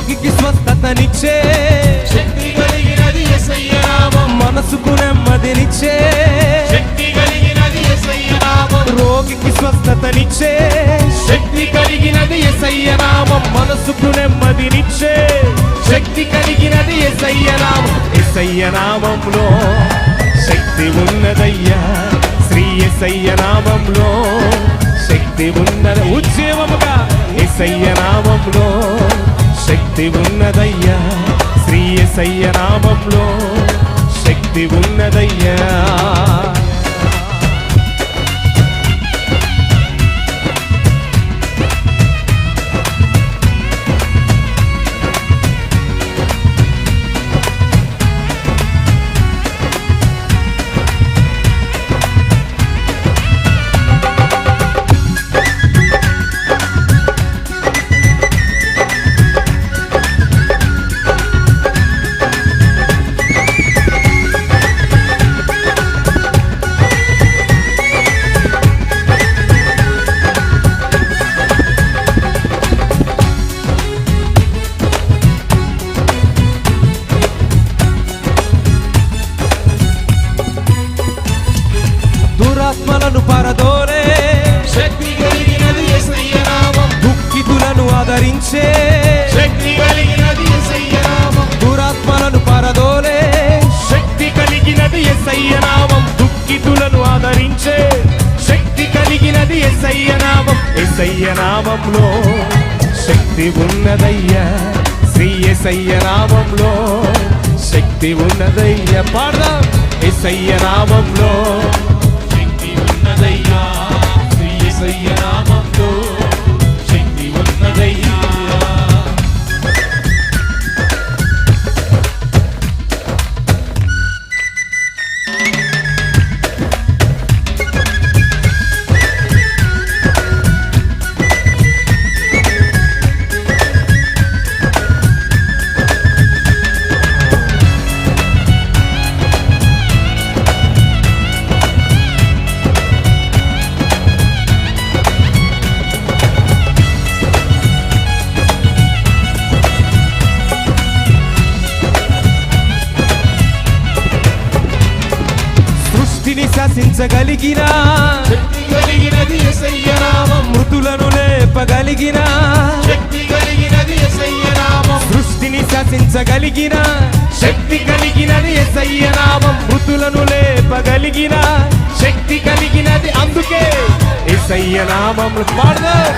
రోగికి స్వస్థతనిచ్చే శక్తి కలిగినది యేసయ్య నామం. మనసుకు నెమ్మదినిచ్చే శక్తి కలిగినది యేసయ్య నామం. రోగికి స్వస్థతనిచ్చే శక్తి కలిగినది యేసయ్య నామం. మనసుకు నెమ్మదినిచ్చే శక్తి కలిగినది యేసయ్య నామం. యేసయ్య నామంలో శక్తి ఉన్నదయ్యా, శ్రీ యేసయ్య నామంలో శక్తి ఉన్నది. ఉజ్జీవముగా యేసయ్య నామంలో శక్తి ఉన్నదయ్యా, శ్రీ యేసయ్య నామంలో శక్తి ఉన్నదయ్యా. దురాత్మలను పరదోలే శక్తి కలిగినది యేసయ్య నామం. దుఃఖితులను ఆదరించే శక్తి కలిగినది యేసయ్య నామం. దురాత్మలను పరదోలే శక్తి కలిగినది యేసయ్య నామం. దుఃఖితులను ఆదరించే శక్తి కలిగినది యేసయ్య నామం. యేసయ్య నామంలో శక్తి ఉన్నదయ్యా, శ్రీ యేసయ్య నామంలో శక్తి ఉన్నదయ్యా. పాడదాం. యేసయ్య నామంలో శక్తి ఉన్నదయ్యా, శ్రీ యేసయ్య నామంలో శక్తి ఉన్నదయ్యా. సృష్టిని శాసించగలిగిన శక్తి కలిగినది యేసయ్య నామం. మృతులను లేపగలిగిన శక్తి కలిగినది యేసయ్య నామం. సృష్టిని శాసించగలిగిన శక్తి కలిగినది యేసయ్య నామం. మృతులను లేపగలిగిన శక్తి కలిగినది అందుకే యేసయ్య నామములు పాడదాం.